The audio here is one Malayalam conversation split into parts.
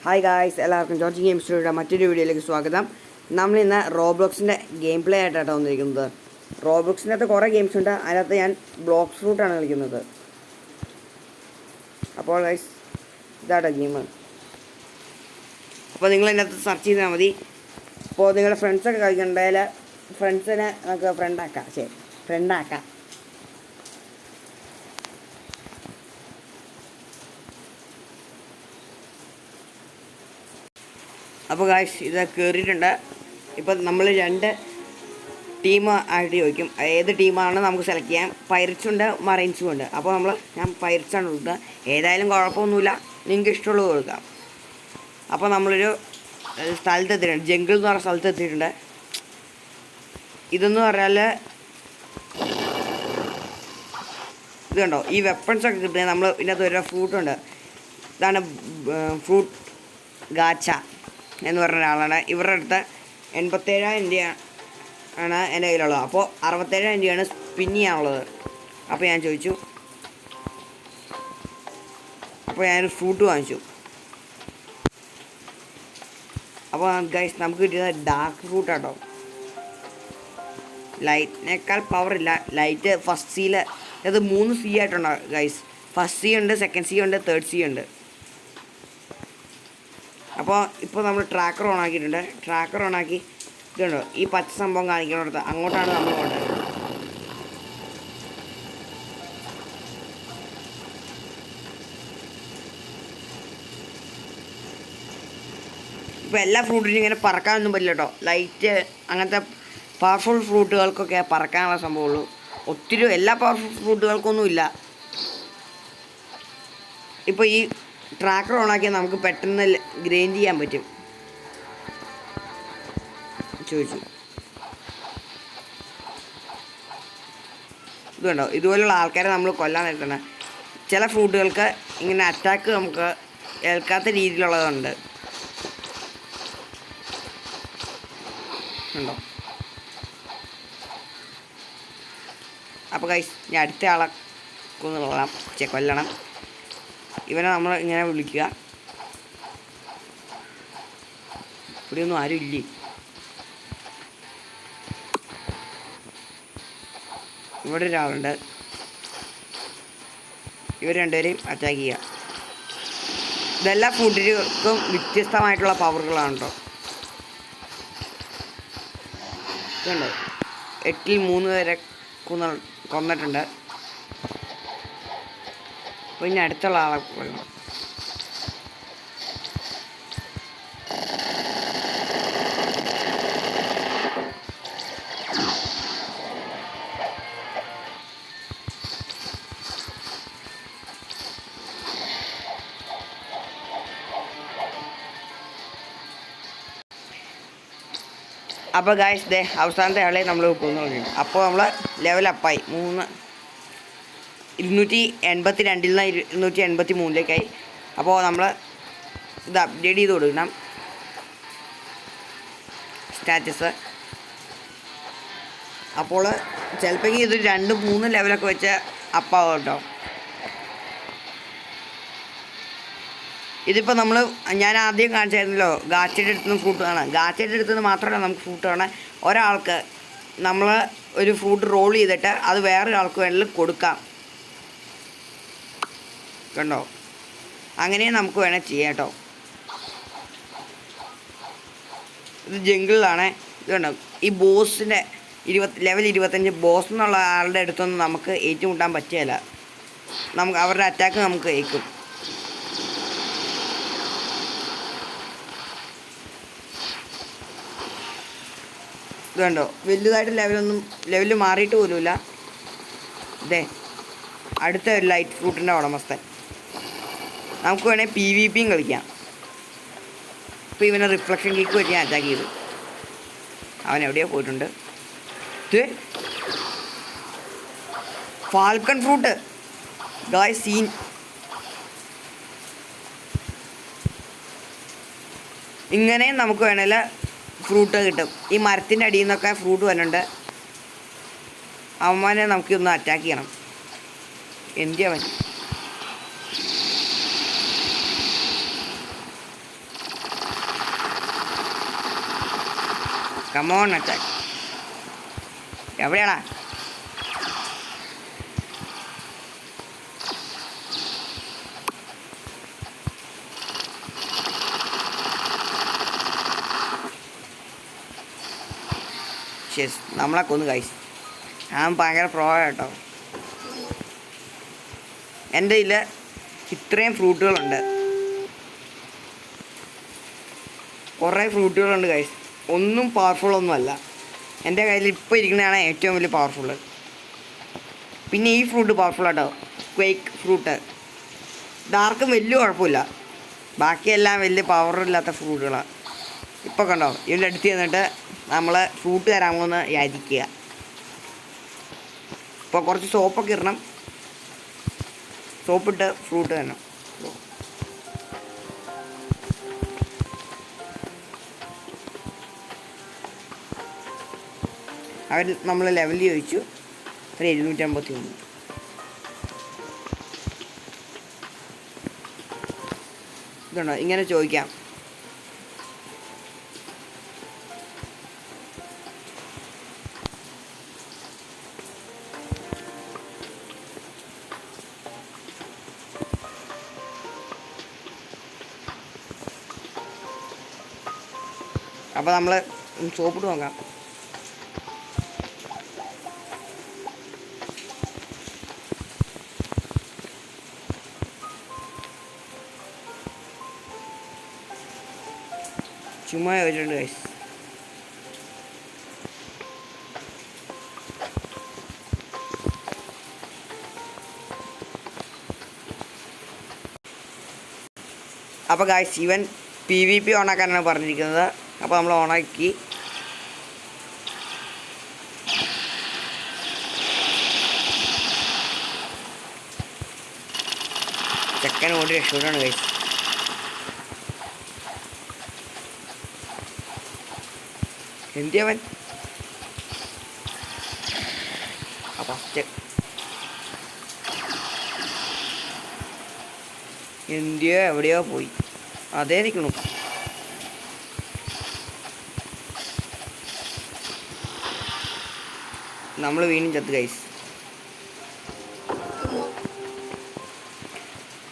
ഹായ് ഗായ്സ്, എല്ലാവർക്കും ജോർജ് ഗെയിം സ്റ്റുഡിയോയുടെ മറ്റൊരു വീഡിയോയിലേക്ക് സ്വാഗതം. നമ്മളിന്ന് റോബ്ലോക്സിൻ്റെ ഗെയിം പ്ലേ ആയിട്ടാണ് വന്നിരിക്കുന്നത്. റോബ്ലോക്സിനകത്ത് കുറേ ഗെയിംസ് ഉണ്ട്. അതിനകത്ത് ഞാൻ ബ്ലോക്സ് ഫ്രൂട്ടാണ് കളിക്കുന്നത്. അപ്പോൾ ഗൈസ്, ഇതാണ് ഗെയിം. അപ്പോൾ നിങ്ങൾ അതിനകത്ത് സെർച്ച് ചെയ്താൽ മതി. അപ്പോൾ നിങ്ങളുടെ ഫ്രണ്ട്സൊക്കെ കളിക്കണ്ടെങ്കിൽ ഫ്രണ്ട്സിനെ നമുക്ക് ഫ്രണ്ടാക്കാം. അപ്പോൾ ഗായ്സ്, ഇത് കയറിയിട്ടുണ്ട്. ഇപ്പം നമ്മൾ രണ്ട് ടീം ആയിട്ട് ചോദിക്കും. ഏത് ടീമാണ് നമുക്ക് സെലക്ട് ചെയ്യാം. പൈററ്റ്സും ഉണ്ട്, മറൈൻസും ഉണ്ട്. അപ്പോൾ ഞാൻ പൈററ്റ്സാണ് കൊടുക്കുക. ഏതായാലും കുഴപ്പമൊന്നുമില്ല, നിങ്ങൾക്ക് ഇഷ്ടമുള്ളത് കൊടുക്കാം. അപ്പോൾ നമ്മളൊരു സ്ഥലത്ത് എത്തിയിട്ടുണ്ട്. ജംഗിൾ എന്ന് പറഞ്ഞ സ്ഥലത്ത് എത്തിയിട്ടുണ്ട്. ഇതെന്ന് പറഞ്ഞാൽ ഇത് കണ്ടോ, ഈ വെപ്പൺസൊക്കെ കിട്ടുന്നത് നമ്മൾ ഇതിനകത്ത് ഒരു ഫ്രൂട്ടുണ്ട്. ഇതാണ് ഫ്രൂട്ട് ഗാച്ച എന്ന് പറഞ്ഞ ഒരാളാണ്. ഇവരുടെ അടുത്ത് 87,000 രൂപയാണ് എൻ്റെ കയ്യിലുള്ളത്. അപ്പോൾ 67,000 രൂപയാണ് സ്പിൻ ചെയ്യാനുള്ളത്. അപ്പോൾ ഞാൻ ചോദിച്ചു. അപ്പോൾ ഞാനൊരു ഫ്രൂട്ട് വാങ്ങിച്ചു. അപ്പോൾ ഗൈസ്, നമുക്ക് കിട്ടിയത് ഡാർക്ക് ഫ്രൂട്ടാട്ടോ. ലൈറ്റിനേക്കാൾ പവറില്ല. ലൈറ്റ് ഫസ്റ്റ് സീയിൽ അത് 3 സി ആയിട്ടുണ്ടോ ഗൈസ്. ഫസ്റ്റ് സി ഉണ്ട്, സെക്കൻഡ് സി ഉണ്ട്, തേർഡ് സി ഉണ്ട്. അപ്പോൾ ഇപ്പോൾ നമ്മൾ ട്രാക്കർ ഓൺ ആക്കിയിട്ടുണ്ട്. ട്രാക്കർ ഓൺ ആക്കി ഇതുണ്ടോ, ഈ പച്ച സംഭവം കാണിക്കുന്നിടത്ത് അങ്ങോട്ടാണ് നമ്മൾ പോകേണ്ടത്. ഇപ്പോൾ എല്ലാ ഫ്രൂട്ടിനും ഇങ്ങനെ പറക്കാനൊന്നും പറ്റില്ല കേട്ടോ. ലൈറ്റ് അങ്ങനത്തെ പവർഫുൾ ഫ്രൂട്ടുകൾക്കൊക്കെ പറക്കാനുള്ള സംഭവമുള്ളൂ. ഒത്തിരി എല്ലാ പവർഫുൾ ഫ്രൂട്ടുകൾക്കൊന്നും ഇല്ല. ഇപ്പോൾ ഈ ട്രാക്കർ ഓണാക്കിയാൽ നമുക്ക് പെട്ടെന്ന് ഗ്രൈൻഡ് ചെയ്യാൻ പറ്റും. ചോദിച്ചു ഇത് കണ്ടോ, ഇതുപോലുള്ള ആൾക്കാരെ നമ്മൾ കൊല്ലാൻ നിൽക്കണം. ചില ഫ്രൂട്ടുകൾക്ക് ഇങ്ങനെ അറ്റാക്ക് നമുക്ക് ഏൽക്കാത്ത രീതിയിലുള്ളതുണ്ട്. ഉണ്ടോ? അപ്പോൾ ഗൈസ്, ഞാൻ അടുത്ത ആളെ കൊല്ലണം. ഇവനെ നമ്മൾ ഇങ്ങനെ വിളിക്കുക. ഇവിടെയൊന്നും ആരും ഇല്ലേ. ഇവിടെ ഒരാളുണ്ട്. ഇവർ രണ്ടുപേരെയും അറ്റാക്ക് ചെയ്യുക. ഇതെല്ലാ ഫുഡിനും വ്യത്യസ്തമായിട്ടുള്ള പവറുകളാണ് കേട്ടോ. ഇതുണ്ട്, 8-ൽ 3 പേരെ കൊന്നിട്ടുണ്ട്. അപ്പോൾ ഇനി അടുത്തുള്ള ആളെ കൊല്ലണം. അപ്പോൾ ഗായ്സ്, അവസാനത്തെ ആളെ നമ്മൾ കൊന്നു. അപ്പോൾ നമ്മൾ ലെവൽ അപ്പായി. 282-ൽ നിന്ന് 283-ലേക്കായി. അപ്പോൾ നമ്മൾ ഇത് അപ്ഡേറ്റ് ചെയ്ത് കൊടുക്കണം. സ്റ്റാറ്റസ് അപ്പോൾ ചിലപ്പോൾ ഇത് 2-3 ലെവലൊക്കെ വെച്ച് അപ്പാവും കേട്ടോ. ഇതിപ്പോൾ ഞാൻ ആദ്യം കാണിച്ചായിരുന്നല്ലോ, ഗാച്ചയുടെ അടുത്തുനിന്ന് ഫ്രൂട്ട് കാണാം. ഗാച്ചയുടെ അടുത്തുനിന്ന് മാത്രമല്ല നമുക്ക് ഫ്രൂട്ട് കാണാൻ. ഒരാൾക്ക് നമ്മൾ ഒരു ഫ്രൂട്ട് റോൾ ചെയ്തിട്ട് അത് വേറൊരാൾക്ക് വേണമെങ്കിൽ കൊടുക്കാം. കണ്ടോ, അങ്ങനെ നമുക്ക് വേണേൽ ചെയ്യാം കേട്ടോ. ഇത് ജംഗിളിലാണ്. ഇത് കണ്ടോ, ഈ ബോസിൻ്റെ ലെവൽ 25 ബോസ് എന്നുള്ള ആളുടെ അടുത്തൊന്നും നമുക്ക് ഏറ്റുമുട്ടാൻ പറ്റുകയില്ല. അവരുടെ അറ്റാക്ക് നമുക്ക് ഏൽക്കും. ഇത് കണ്ടോ, വലുതായിട്ട് ലെവൽ മാറിയിട്ട് പോലുമില്ല. അടുത്ത ഒരു ലൈറ്റ് ഫ്രൂട്ടിൻ്റെ ഉടമസ്ഥൻ. നമുക്ക് വേണേൽ PvPയും കളിക്കാം. ഇപ്പോൾ ഇവനെ റിഫ്ലക്ഷൻ കിക്ക് വെച്ച് ഞാൻ അറ്റാക്ക് ചെയ്തു. അവൻ എവിടെയോ പോയിട്ടുണ്ട്. Falcon fruit guys, scene. ഇങ്ങനെ നമുക്ക് വേണേൽ ഫ്രൂട്ട് കിട്ടും. ഈ മരത്തിൻ്റെ അടിയിൽ നിന്നൊക്കെ ഫ്രൂട്ട് വരുന്നുണ്ട്. അവന്മാരെ നമുക്കൊന്ന് അറ്റാക്ക് ചെയ്യണം. എന്തിയാ അവൻ? Come on attack. എവിടെയാടാ? യെസ്, നമ്മളെ കൊന്നു ഗൈസ്. ഞാൻ ഭയങ്കര പ്രോ കേട്ടോ. എൻ്റെ കയ്യിൽ ഇത്രയും ഫ്രൂട്ടുകളുണ്ട്, കുറേ ഫ്രൂട്ടുകളുണ്ട് ഗൈസ്. ഒന്നും പവർഫുള്ളൊന്നുമല്ല. എൻ്റെ കയ്യിൽ ഇപ്പോൾ ഇരിക്കുന്നതാണ് ഏറ്റവും വലിയ പവർഫുള്ള്. പിന്നെ ഈ ഫ്രൂട്ട് പവർഫുള്ളാട്ടോ, ക്വേക്ക് ഫ്രൂട്ട്. ഡാർക്കും വലിയ കുഴപ്പമില്ല, ബാക്കിയെല്ലാം വലിയ പവറില്ലാത്ത ഫ്രൂട്ടുകളാണ്. ഇപ്പോൾ കണ്ടോ, ഇതിൻ്റെ അടുത്ത് ചെന്നിട്ട് നമ്മൾ ഫ്രൂട്ട് തരാമോ എന്ന് യാചിക്കുക. ഇപ്പോൾ കുറച്ച് സോപ്പൊക്കെ ഇടണം, സോപ്പിട്ട് ഫ്രൂട്ട് തരണം. അവർ നമ്മൾ ലെവൽ ചോദിച്ചു, ഒരു 751. ഇതുണ്ടോ, ഇങ്ങനെ ചോദിക്കാം. അപ്പോൾ നമ്മൾ സോപ്പിട്ട് നോക്കാം. ചുമ്മാ ചോദിച്ചിട്ടുണ്ട് ഗൈസ്. അപ്പോൾ ഗൈസ്, ഇവൻ PvP ഓണാക്കാനാണ് പറഞ്ഞിരിക്കുന്നത്. അപ്പോൾ നമ്മൾ ഓണാക്കി. ചെക്കൻ ഓടി രക്ഷപ്പെട്ടാണ് ഗൈസ്. എന്തിയവൻ ഫസ്റ്റ് എന്തിയോ എവിടെയോ പോയി, അതേ നിൽക്കണു. നമ്മൾ വീണ്ടും ചത്ത് ഗൈസ്.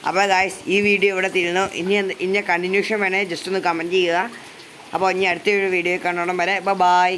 അപ്പോൾ ഗൈസ്, ഈ വീഡിയോ ഇവിടെ തീരുന്നു. ഇനി കണ്ടിന്യൂഷൻ വേണേൽ ജസ്റ്റ് ഒന്ന് കമൻറ്റ് ചെയ്യുക. അപ്പോൾ ഇനി അടുത്തൊരു വീഡിയോ കാണണം വരെ ബൈ.